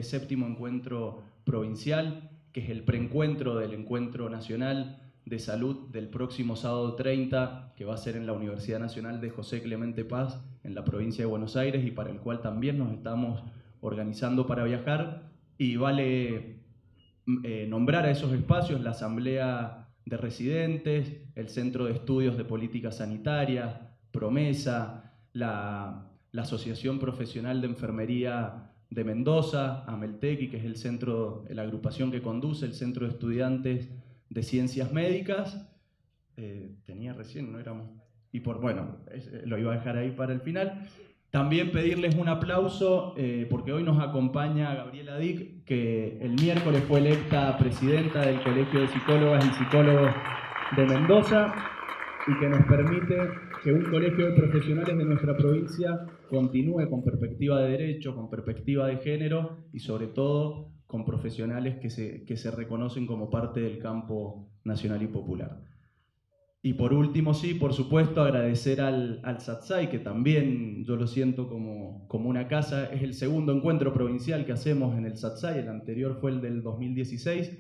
Séptimo encuentro provincial, que es el preencuentro del encuentro nacional de salud del próximo sábado 30, que va a ser en la Universidad Nacional de José Clemente Paz, en la provincia de Buenos Aires, y para el cual también nos estamos organizando para viajar. Y vale nombrar a esos espacios la Asamblea de Residentes, el Centro de Estudios de Política Sanitaria, Promesa, la Asociación Profesional de Enfermería de Mendoza, AMELTECI, que es el centro, la agrupación que conduce el Centro de Estudiantes de Ciencias Médicas. Tenía recién, no éramos... Y bueno, lo iba a dejar ahí para el final. También pedirles un aplauso porque hoy nos acompaña Gabriela Dick, que el miércoles fue electa presidenta del Colegio de Psicólogas y Psicólogos de Mendoza y que nos permite que un colegio de profesionales de nuestra provincia continúe con perspectiva de derecho, con perspectiva de género y sobre todo con profesionales que se reconocen como parte del campo nacional y popular. Y por último, sí, por supuesto, agradecer al Satsai, que también yo lo siento como una casa. Es el segundo encuentro provincial que hacemos en el Satsai. El anterior fue el del 2016,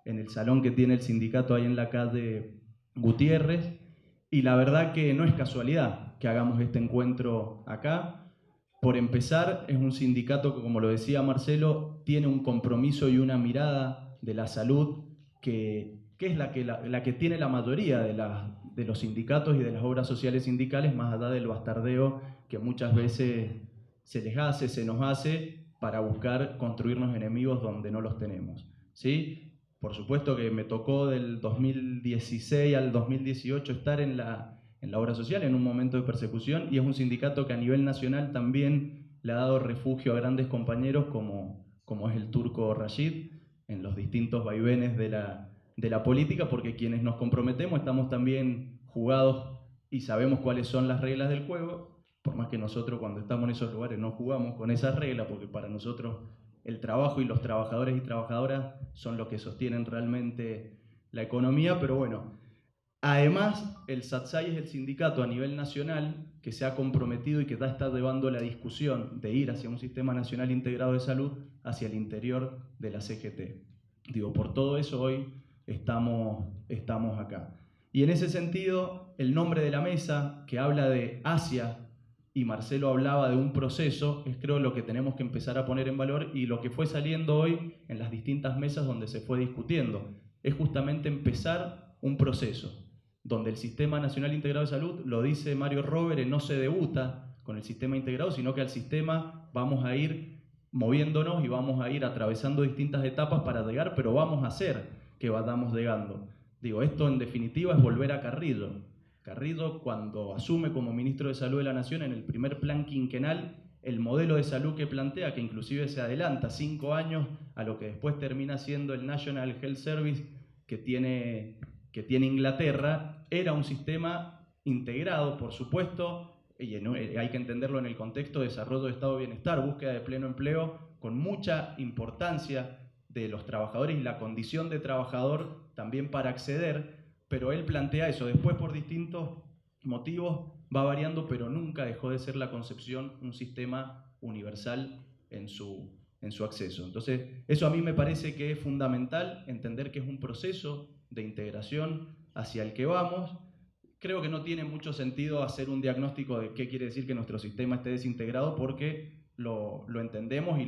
en el salón que tiene el sindicato ahí en la calle Gutiérrez. Y la verdad que no es casualidad que hagamos este encuentro acá. Por empezar, es un sindicato que, como lo decía Marcelo, tiene un compromiso y una mirada de la salud que es la que tiene la mayoría de los sindicatos y de las obras sociales sindicales, más allá del bastardeo que muchas veces se nos hace para buscar construirnos enemigos donde no los tenemos, ¿sí? Por supuesto que me tocó del 2016 al 2018 estar en la obra social en un momento de persecución, y es un sindicato que a nivel nacional también le ha dado refugio a grandes compañeros como es el Turco Rashid en los distintos vaivenes de la política, porque quienes nos comprometemos estamos también jugados y sabemos cuáles son las reglas del juego, por más que nosotros cuando estamos en esos lugares no jugamos con esas reglas, porque para nosotros el trabajo y los trabajadores y trabajadoras son los que sostienen realmente la economía. Pero bueno, además el Satsai es el sindicato a nivel nacional que se ha comprometido y que ya está llevando la discusión de ir hacia un sistema nacional integrado de salud hacia el interior de la CGT. Digo, por todo eso hoy estamos acá. Y en ese sentido, el nombre de la mesa, que habla de Asia, y Marcelo hablaba de un proceso, es creo lo que tenemos que empezar a poner en valor, y lo que fue saliendo hoy en las distintas mesas donde se fue discutiendo, es justamente empezar un proceso, donde el Sistema Nacional Integrado de Salud, lo dice Mario Rovere, no se debuta con el sistema integrado, sino que al sistema vamos a ir moviéndonos y vamos a ir atravesando distintas etapas para llegar, pero vamos a hacer que vayamos llegando. Digo, esto en definitiva es volver a Carrillo. Carrillo, cuando asume como ministro de Salud de la Nación en el primer plan quinquenal, el modelo de salud que plantea, que inclusive se adelanta 5 años a lo que después termina siendo el National Health Service que tiene Inglaterra, era un sistema integrado, por supuesto, y hay que entenderlo en el contexto de desarrollo de estado de bienestar, búsqueda de pleno empleo, con mucha importancia de los trabajadores y la condición de trabajador también para acceder, pero él plantea eso. Después, por distintos motivos, va variando, pero nunca dejó de ser la concepción un sistema universal en su acceso. Entonces, eso a mí me parece que es fundamental, entender que es un proceso de integración hacia el que vamos. Creo que no tiene mucho sentido hacer un diagnóstico de qué quiere decir que nuestro sistema esté desintegrado, porque lo entendemos y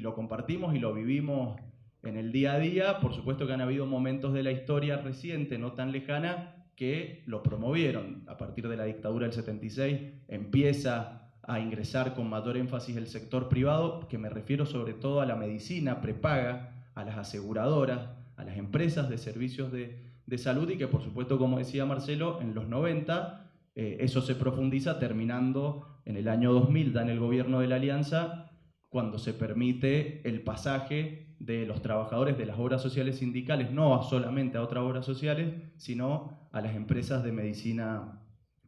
lo compartimos y lo vivimos en el día a día. Por supuesto que han habido momentos de la historia reciente, no tan lejana, que lo promovieron. A partir de la dictadura del 76 empieza a ingresar con mayor énfasis el sector privado, que me refiero sobre todo a la medicina prepaga, a las aseguradoras, a las empresas de servicios de salud, y que por supuesto, como decía Marcelo, en los 90 eso se profundiza, terminando en el año 2000, ya en el gobierno de la Alianza, cuando se permite el pasaje de los trabajadores de las obras sociales sindicales, no solamente a otras obras sociales, sino a las empresas de medicina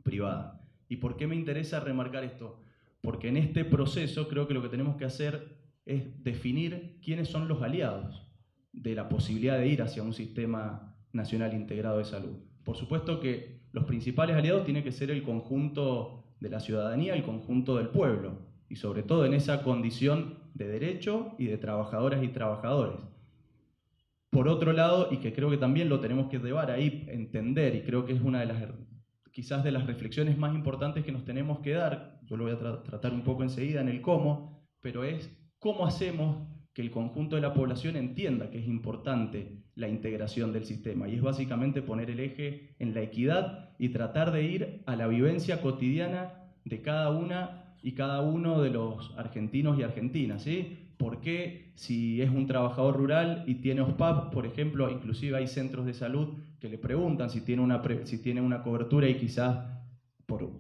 privada. ¿Y por qué me interesa remarcar esto? Porque en este proceso creo que lo que tenemos que hacer es definir quiénes son los aliados de la posibilidad de ir hacia un sistema nacional integrado de salud. Por supuesto que los principales aliados tienen que ser el conjunto de la ciudadanía, el conjunto del pueblo, y sobre todo en esa condición de derecho y de trabajadoras y trabajadores. Por otro lado, y que creo que también lo tenemos que llevar ahí, entender, y creo que es una de las, quizás de las reflexiones más importantes que nos tenemos que dar, yo lo voy a tratar un poco enseguida en el cómo, pero es cómo hacemos que el conjunto de la población entienda que es importante la integración del sistema, y es básicamente poner el eje en la equidad y tratar de ir a la vivencia cotidiana de cada una y cada uno de los argentinos y argentinas, ¿sí? ¿Por qué si es un trabajador rural y tiene OSPAP, por ejemplo, inclusive hay centros de salud que le preguntan si tiene una cobertura y quizás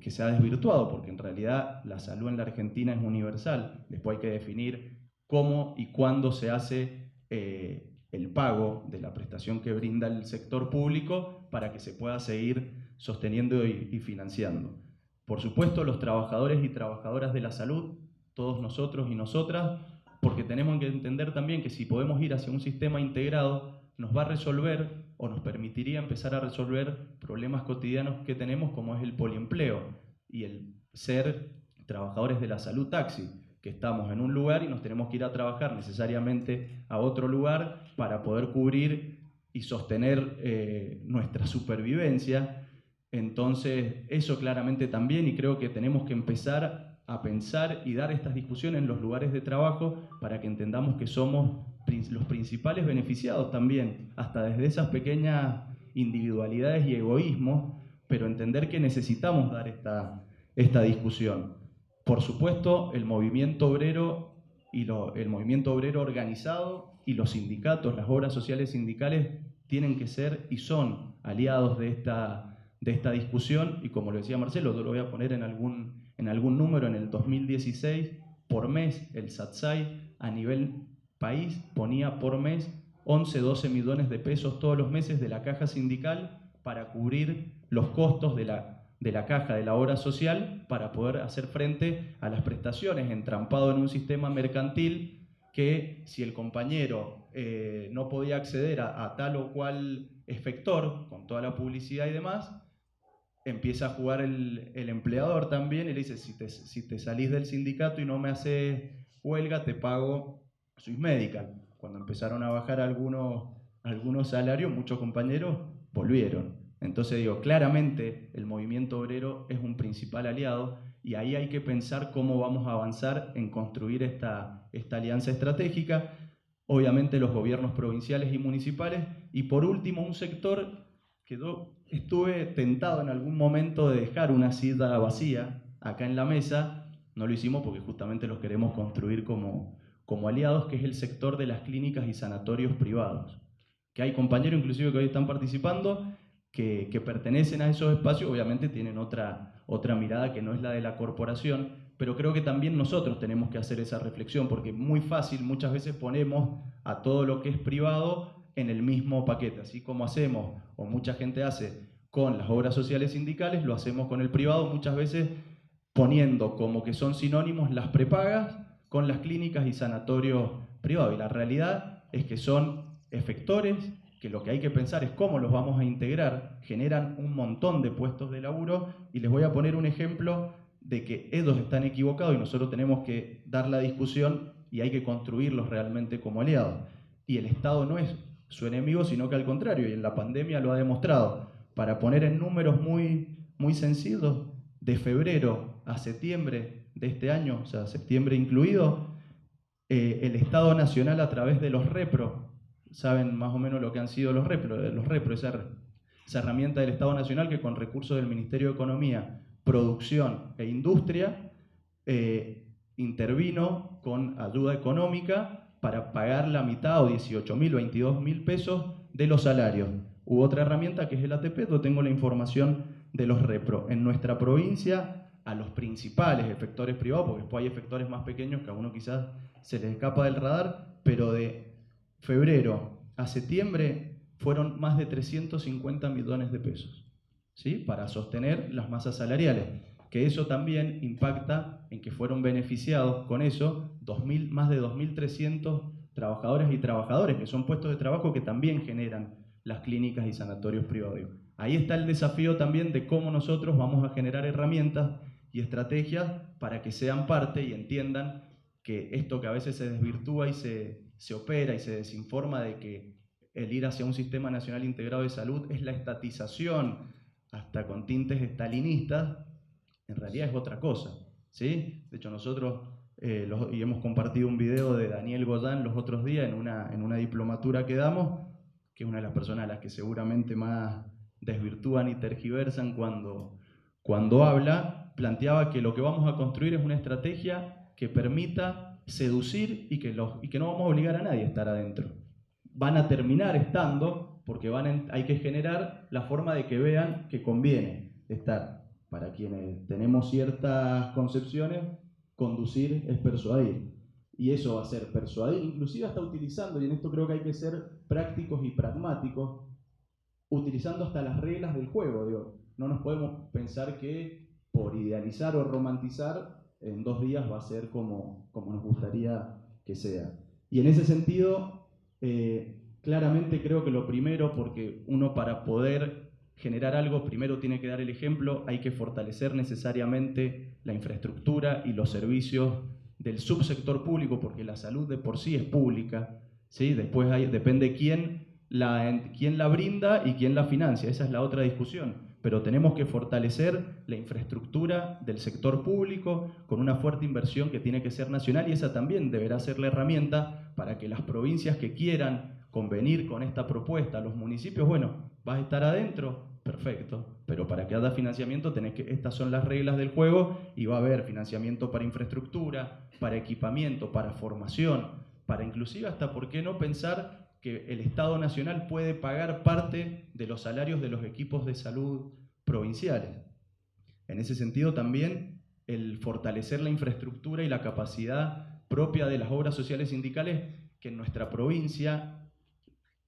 que se ha desvirtuado, porque en realidad la salud en la Argentina es universal. Después hay que definir cómo y cuándo se hace el pago de la prestación que brinda el sector público para que se pueda seguir sosteniendo y financiando. Por supuesto, los trabajadores y trabajadoras de la salud, todos nosotros y nosotras, porque tenemos que entender también que si podemos ir hacia un sistema integrado, nos va a resolver o nos permitiría empezar a resolver problemas cotidianos que tenemos, como es el poliempleo y el ser trabajadores de la salud taxi, que estamos en un lugar y nos tenemos que ir a trabajar necesariamente a otro lugar para poder cubrir y sostener nuestra supervivencia. Entonces, eso claramente también, y creo que tenemos que empezar a pensar y dar estas discusiones en los lugares de trabajo para que entendamos que somos los principales beneficiados también, hasta desde esas pequeñas individualidades y egoísmos, pero entender que necesitamos dar esta discusión. Por supuesto, el movimiento obrero el movimiento obrero organizado y los sindicatos, las obras sociales sindicales, tienen que ser y son aliados de esta discusión, y como lo decía Marcelo, yo lo voy a poner en algún número. En el 2016, por mes, el SATSAI a nivel país ponía por mes 11-12 millones de pesos todos los meses de la caja sindical para cubrir los costos de la caja de la obra social, para poder hacer frente a las prestaciones, entrampado en un sistema mercantil que, si el compañero no podía acceder a tal o cual efector, con toda la publicidad y demás, empieza a jugar el empleador también y le dice: si te salís del sindicato y no me haces huelga, te pago Swiss Medical. Cuando empezaron a bajar algunos salarios, muchos compañeros volvieron. Entonces digo, claramente el movimiento obrero es un principal aliado, y ahí hay que pensar cómo vamos a avanzar en construir esta alianza estratégica. Obviamente los gobiernos provinciales y municipales, y por último un sector que yo estuve tentado en algún momento de dejar una silla vacía acá en la mesa. No lo hicimos porque justamente los queremos construir como aliados, que es el sector de las clínicas y sanatorios privados, que hay compañeros inclusive que hoy están participando que pertenecen a esos espacios. Obviamente tienen otra mirada que no es la de la corporación, pero creo que también nosotros tenemos que hacer esa reflexión, porque muy fácil muchas veces ponemos a todo lo que es privado en el mismo paquete, así como hacemos, o mucha gente hace con las obras sociales sindicales, lo hacemos con el privado, muchas veces poniendo como que son sinónimos las prepagas con las clínicas y sanatorios privados, y la realidad es que son efectores que lo que hay que pensar es cómo los vamos a integrar. Generan un montón de puestos de laburo, y les voy a poner un ejemplo de que ellos están equivocados y nosotros tenemos que dar la discusión y hay que construirlos realmente como aliados. Y el Estado no es su enemigo, sino que al contrario, y en la pandemia lo ha demostrado. Para poner en números muy, muy sencillos, de febrero a septiembre de este año, o sea, septiembre incluido, el Estado Nacional, a través de los repro, saben más o menos lo que han sido los repro, esa herramienta del Estado Nacional que con recursos del Ministerio de Economía, Producción e Industria intervino con ayuda económica para pagar la mitad, o 18.000 o 22.000 pesos de los salarios. Hubo otra herramienta que es el ATP, donde tengo la información de los repro. En nuestra provincia, a los principales efectores privados, porque después hay efectores más pequeños que a uno quizás se les escapa del radar, pero de febrero a septiembre fueron más de 350 millones de pesos, ¿sí?, para sostener las masas salariales, que eso también impacta en que fueron beneficiados con eso más de 2.300 trabajadores y trabajadores, que son puestos de trabajo que también generan las clínicas y sanatorios privados. Ahí está el desafío también de cómo nosotros vamos a generar herramientas y estrategias para que sean parte y entiendan que esto que a veces se desvirtúa y se opera y se desinforma de que el ir hacia un sistema nacional integrado de salud es la estatización, hasta con tintes estalinistas, en realidad es otra cosa, ¿sí? De hecho, nosotros y hemos compartido un video de Daniel Goyán los otros días en una diplomatura que damos, que es una de las personas a las que seguramente más desvirtúan y tergiversan cuando habla, planteaba que lo que vamos a construir es una estrategia que permita seducir y que no vamos a obligar a nadie a estar adentro. Van a terminar estando porque hay que generar la forma de que vean que conviene estar. Para quienes tenemos ciertas concepciones, conducir es persuadir. Y eso va a ser persuadir, inclusive hasta utilizando, y en esto creo que hay que ser prácticos y pragmáticos, utilizando hasta las reglas del juego. Digo, no nos podemos pensar que por idealizar o romantizar, en 2 días va a ser como nos gustaría que sea. Y en ese sentido, claramente creo que lo primero, porque uno para poder generar algo, primero tiene que dar el ejemplo, hay que fortalecer necesariamente la infraestructura y los servicios del subsector público, porque la salud de por sí es pública, ¿sí? Después depende quién la brinda y quién la financia, esa es la otra discusión. Pero tenemos que fortalecer la infraestructura del sector público con una fuerte inversión que tiene que ser nacional, y esa también deberá ser la herramienta para que las provincias que quieran convenir con esta propuesta, los municipios, bueno, vas a estar adentro, perfecto, pero para que haya financiamiento estas son las reglas del juego, y va a haber financiamiento para infraestructura, para equipamiento, para formación, para inclusive hasta, ¿por qué no pensar que el Estado Nacional puede pagar parte de los salarios de los equipos de salud provinciales? En ese sentido también el fortalecer la infraestructura y la capacidad propia de las obras sociales sindicales, que en nuestra provincia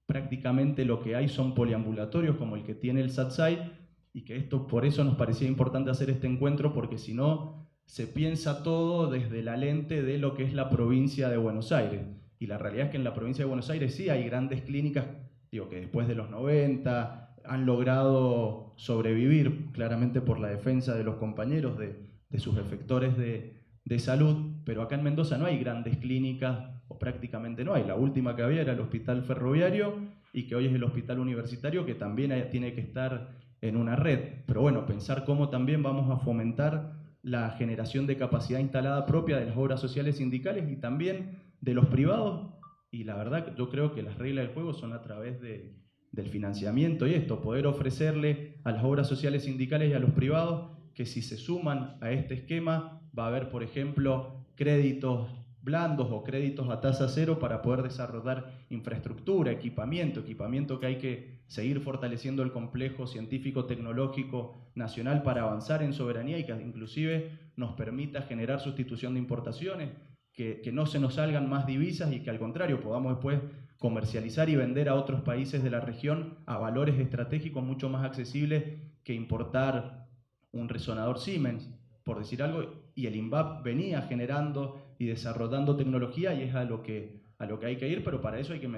prácticamente lo que hay son poliambulatorios como el que tiene el SATSAI, y que por eso nos parecía importante hacer este encuentro, porque si no se piensa todo desde la lente de lo que es la provincia de Buenos Aires. Y la realidad es que en la provincia de Buenos Aires sí hay grandes clínicas, digo, que después de los 90 han logrado sobrevivir, claramente por la defensa de los compañeros de sus efectores de salud, pero acá en Mendoza no hay grandes clínicas, o prácticamente no hay. La última que había era el Hospital Ferroviario, y que hoy es el Hospital Universitario, que también tiene que estar en una red. Pero bueno, pensar cómo también vamos a fomentar la generación de capacidad instalada propia de las obras sociales sindicales y también de los privados, y la verdad yo creo que las reglas del juego son a través del financiamiento, y esto, poder ofrecerle a las obras sociales sindicales y a los privados que si se suman a este esquema va a haber, por ejemplo, créditos blandos o créditos a tasa cero para poder desarrollar infraestructura, equipamiento que hay que seguir fortaleciendo el complejo científico-tecnológico nacional para avanzar en soberanía, y que inclusive nos permita generar sustitución de importaciones, que no se nos salgan más divisas y que al contrario podamos después comercializar y vender a otros países de la región a valores estratégicos mucho más accesibles que importar un resonador Siemens, por decir algo. Y el INVAP venía generando y desarrollando tecnología, y es a lo que hay que ir, pero para eso hay que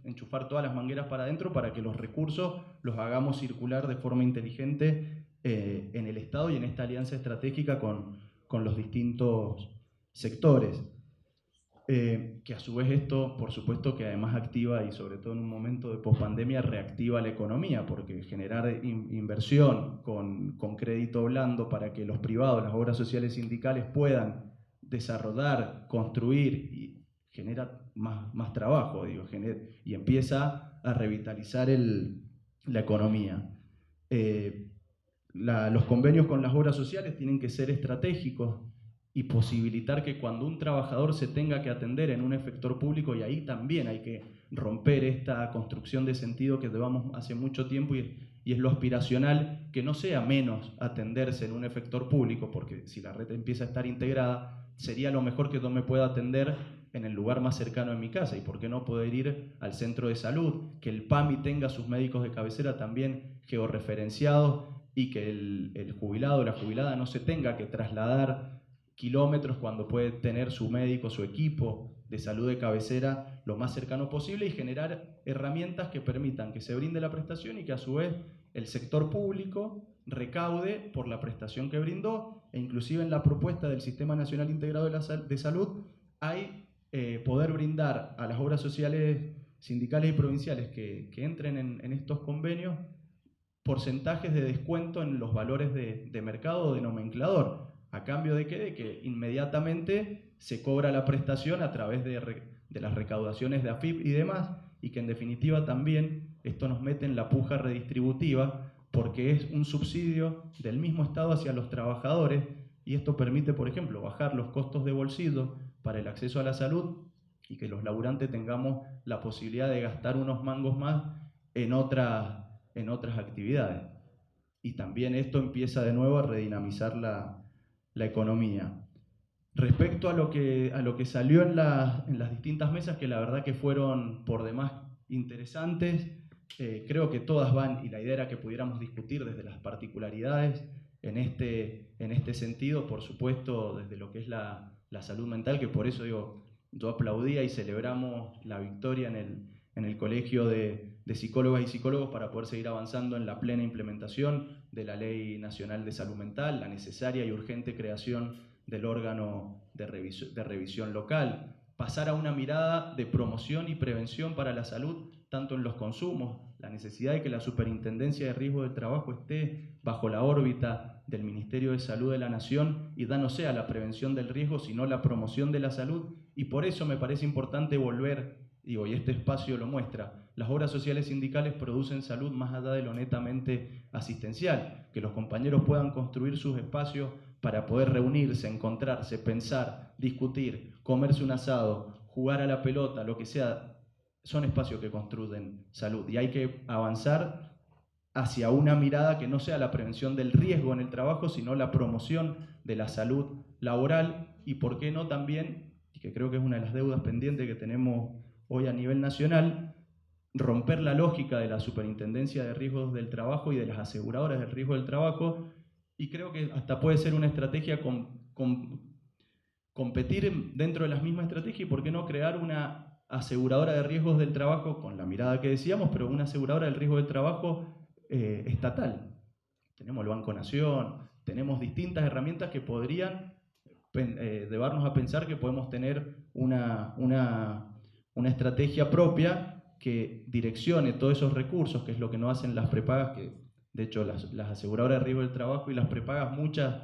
enchufar todas las mangueras para adentro para que los recursos los hagamos circular de forma inteligente en el Estado y en esta alianza estratégica con los distintos sectores. Que a su vez esto, por supuesto, que además activa, y sobre todo en un momento de pospandemia, reactiva la economía, porque generar inversión con crédito blando para que los privados, las obras sociales sindicales puedan desarrollar, construir, y genera más trabajo, digo, y empieza a revitalizar la economía. Los convenios con las obras sociales tienen que ser estratégicos y posibilitar que cuando un trabajador se tenga que atender en un efector público, y ahí también hay que romper esta construcción de sentido que llevamos hace mucho tiempo, y es lo aspiracional, que no sea menos atenderse en un efector público, porque si la red empieza a estar integrada, sería lo mejor que yo me pueda atender en el lugar más cercano de mi casa, y por qué no poder ir al centro de salud, que el PAMI tenga sus médicos de cabecera también georreferenciados, y que el jubilado o la jubilada no se tenga que trasladar kilómetros cuando puede tener su médico, su equipo de salud de cabecera lo más cercano posible, y generar herramientas que permitan que se brinde la prestación y que a su vez el sector público recaude por la prestación que brindó, e inclusive en la propuesta del Sistema Nacional Integrado de Salud hay poder brindar a las obras sociales sindicales y provinciales que entren en estos convenios porcentajes de descuento en los valores de mercado o de nomenclador. ¿A cambio de qué? De que inmediatamente se cobra la prestación a través de las recaudaciones de AFIP y demás, y que en definitiva también esto nos mete en la puja redistributiva, porque es un subsidio del mismo Estado hacia los trabajadores, y esto permite, por ejemplo, bajar los costos de bolsillo para el acceso a la salud y que los laburantes tengamos la posibilidad de gastar unos mangos más en otras actividades. Y también esto empieza de nuevo a redinamizar la economía. Respecto a lo que salió en las distintas mesas, que la verdad que fueron por demás interesantes, creo que todas van, y la idea era que pudiéramos discutir desde las particularidades en este sentido, por supuesto, desde lo que es la salud mental, que por eso digo, yo aplaudía y celebramos la victoria en el Colegio de Psicólogas y Psicólogos para poder seguir avanzando en la plena implementación de la Ley Nacional de Salud Mental, la necesaria y urgente creación del órgano de revisión local, pasar a una mirada de promoción y prevención para la salud, tanto en los consumos, la necesidad de que la Superintendencia de Riesgo del Trabajo esté bajo la órbita del Ministerio de Salud de la Nación y no sea la prevención del riesgo, sino la promoción de la salud, y por eso me parece importante volver, digo, y este espacio lo muestra, las obras sociales sindicales producen salud más allá de lo netamente asistencial, que los compañeros puedan construir sus espacios para poder reunirse, encontrarse, pensar, discutir, comerse un asado, jugar a la pelota, lo que sea, son espacios que construyen salud. Y hay que avanzar hacia una mirada que no sea la prevención del riesgo en el trabajo, sino la promoción de la salud laboral y, por qué no, también, y que creo que es una de las deudas pendientes que tenemos hoy a nivel nacional, romper la lógica de la Superintendencia de Riesgos del Trabajo y de las aseguradoras del riesgo del trabajo, y creo que hasta puede ser una estrategia competir dentro de las mismas estrategias y por qué no crear una aseguradora de riesgos del trabajo con la mirada que decíamos, pero una aseguradora del riesgo del trabajo estatal. Tenemos el Banco Nación, tenemos distintas herramientas que podrían llevarnos a pensar que podemos tener una estrategia propia que direccione todos esos recursos, que es lo que no hacen las prepagas, que de hecho las aseguradoras de riesgo del trabajo y las prepagas muchas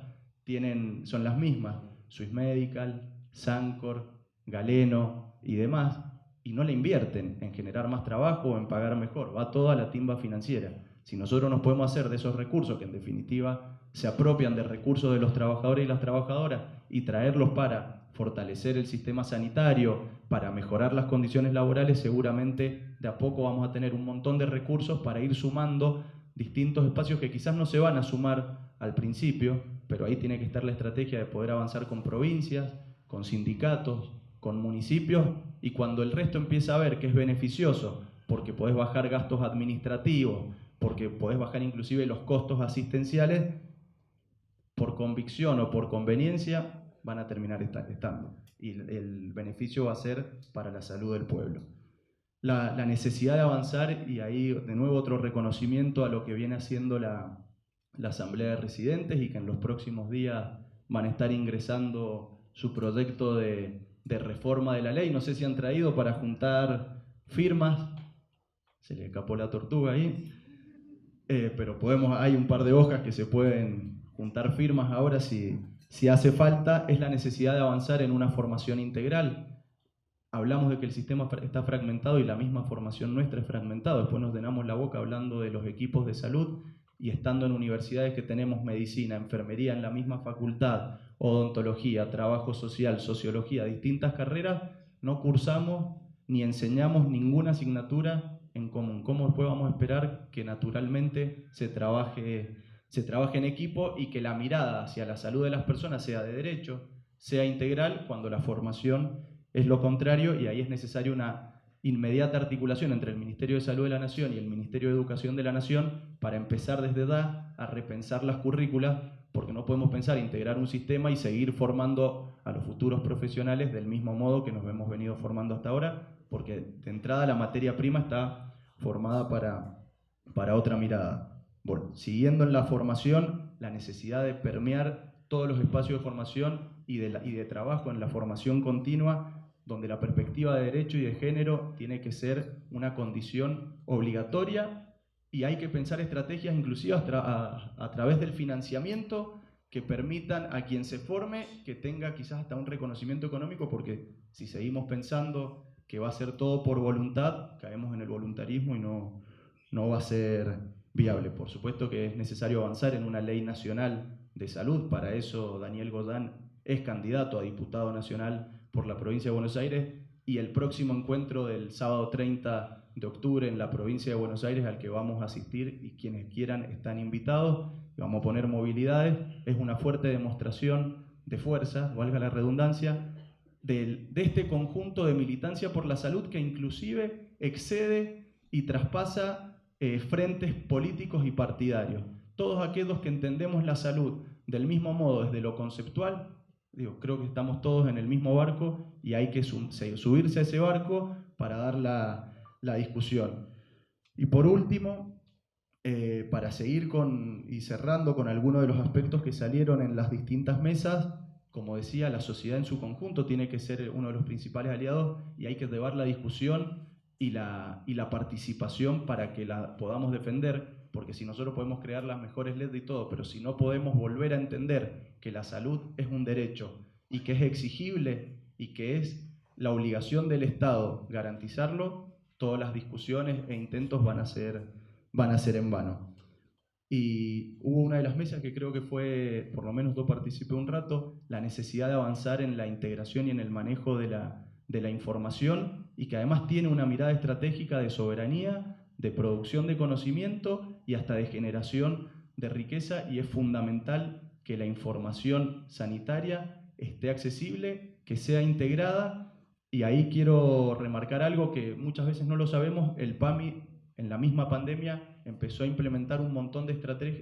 son las mismas, Swiss Medical, Sancor, Galeno y demás, y no le invierten en generar más trabajo o en pagar mejor, va toda la timba financiera. Si nosotros nos podemos hacer de esos recursos, que en definitiva se apropian de recursos de los trabajadores y las trabajadoras, y traerlos para fortalecer el sistema sanitario, para mejorar las condiciones laborales, seguramente de a poco vamos a tener un montón de recursos para ir sumando distintos espacios que quizás no se van a sumar al principio, pero ahí tiene que estar la estrategia de poder avanzar con provincias, con sindicatos, con municipios, y cuando el resto empieza a ver que es beneficioso, porque podés bajar gastos administrativos, porque podés bajar inclusive los costos asistenciales, por convicción o por conveniencia, van a terminar estando. Y el beneficio va a ser para la salud del pueblo. La necesidad de avanzar, y ahí de nuevo otro reconocimiento a lo que viene haciendo la Asamblea de Residentes, y que en los próximos días van a estar ingresando su proyecto de reforma de la ley. No sé si han traído para juntar firmas, se le escapó la tortuga ahí, pero hay un par de hojas que se pueden juntar firmas ahora si hace falta. Es la necesidad de avanzar en una formación integral. Hablamos de que el sistema está fragmentado y la misma formación nuestra es fragmentada. Después nos llenamos la boca hablando de los equipos de salud, y estando en universidades que tenemos medicina, enfermería en la misma facultad, odontología, trabajo social, sociología, distintas carreras, no cursamos ni enseñamos ninguna asignatura en común. ¿Cómo después vamos a esperar que naturalmente se trabaje en equipo y que la mirada hacia la salud de las personas sea de derecho, sea integral, cuando la formación es lo contrario? Y ahí es necesaria una inmediata articulación entre el Ministerio de Salud de la Nación y el Ministerio de Educación de la Nación para empezar desde ya a repensar las currículas, porque no podemos pensar integrar un sistema y seguir formando a los futuros profesionales del mismo modo que nos hemos venido formando hasta ahora, porque de entrada la materia prima está formada para otra mirada. Bueno, siguiendo en la formación, la necesidad de permear todos los espacios de formación y de trabajo en la formación continua, donde la perspectiva de derecho y de género tiene que ser una condición obligatoria, y hay que pensar estrategias inclusivas a través del financiamiento que permitan a quien se forme que tenga quizás hasta un reconocimiento económico, porque si seguimos pensando que va a ser todo por voluntad, caemos en el voluntarismo y no va a ser viable. Por supuesto que es necesario avanzar en una ley nacional de salud. Para eso Daniel Godán es candidato a diputado nacional por la provincia de Buenos Aires, y el próximo encuentro del sábado 30 de octubre en la provincia de Buenos Aires, al que vamos a asistir, y quienes quieran están invitados, vamos a poner movilidades, es una fuerte demostración de fuerza, valga la redundancia, de este conjunto de militancia por la salud que inclusive excede y traspasa frentes políticos y partidarios. Todos aquellos que entendemos la salud del mismo modo desde lo conceptual, creo que estamos todos en el mismo barco y hay que subirse a ese barco para dar la discusión. Y por último, para seguir y cerrando con algunos de los aspectos que salieron en las distintas mesas, como decía, la sociedad en su conjunto tiene que ser uno de los principales aliados y hay que llevar la discusión y la participación para que la podamos defender, porque si nosotros podemos crear las mejores leyes y todo, pero si no podemos volver a entender que la salud es un derecho y que es exigible y que es la obligación del Estado garantizarlo, todas las discusiones e intentos van a ser en vano. Y hubo una de las mesas que creo que fue, por lo menos yo participé un rato, la necesidad de avanzar en la integración y en el manejo de la información, y que además tiene una mirada estratégica de soberanía, de producción de conocimiento y hasta de generación de riqueza, y es fundamental que la información sanitaria esté accesible, que sea integrada. Y ahí quiero remarcar algo que muchas veces no lo sabemos: el PAMI en la misma pandemia empezó a implementar un montón de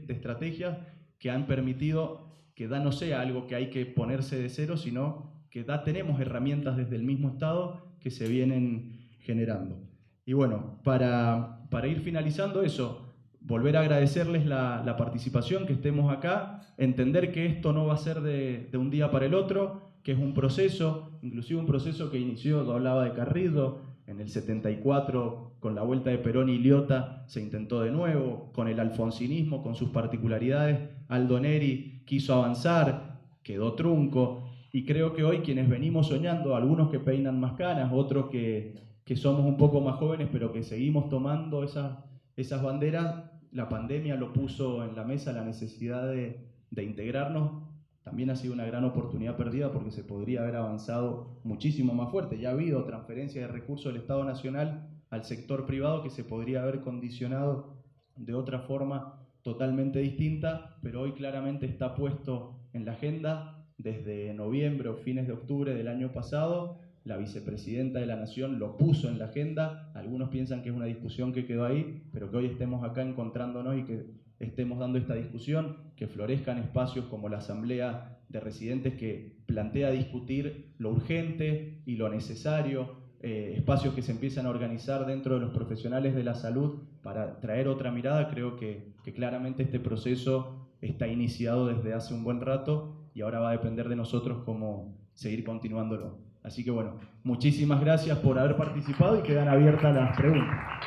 estrategias que han permitido que no sea algo que hay que ponerse de cero, sino que tenemos herramientas desde el mismo Estado que se vienen generando. Y bueno, para ir finalizando eso, volver a agradecerles la participación, que estemos acá, entender que esto no va a ser de un día para el otro, que es un proceso, inclusive un proceso que inició, yo hablaba de Carrillo, en el 74, con la vuelta de Perón y Liotta, se intentó de nuevo, con el alfonsinismo, con sus particularidades, Aldo Neri quiso avanzar, quedó trunco, y creo que hoy quienes venimos soñando, algunos que peinan más canas, otros que somos un poco más jóvenes, pero que seguimos tomando esas banderas, la pandemia lo puso en la mesa, la necesidad de integrarnos. También ha sido una gran oportunidad perdida, porque se podría haber avanzado muchísimo más fuerte. Ya ha habido transferencia de recursos del Estado Nacional al sector privado que se podría haber condicionado de otra forma totalmente distinta, pero hoy claramente está puesto en la agenda desde noviembre o fines de octubre del año pasado. La vicepresidenta de la Nación lo puso en la agenda. Algunos piensan que es una discusión que quedó ahí, pero que hoy estemos acá encontrándonos y que estemos dando esta discusión, que florezcan espacios como la Asamblea de Residentes, que plantea discutir lo urgente y lo necesario, espacios que se empiezan a organizar dentro de los profesionales de la salud para traer otra mirada. Creo que claramente este proceso está iniciado desde hace un buen rato y ahora va a depender de nosotros cómo seguir continuándolo. Así que bueno, muchísimas gracias por haber participado y quedan abiertas las preguntas.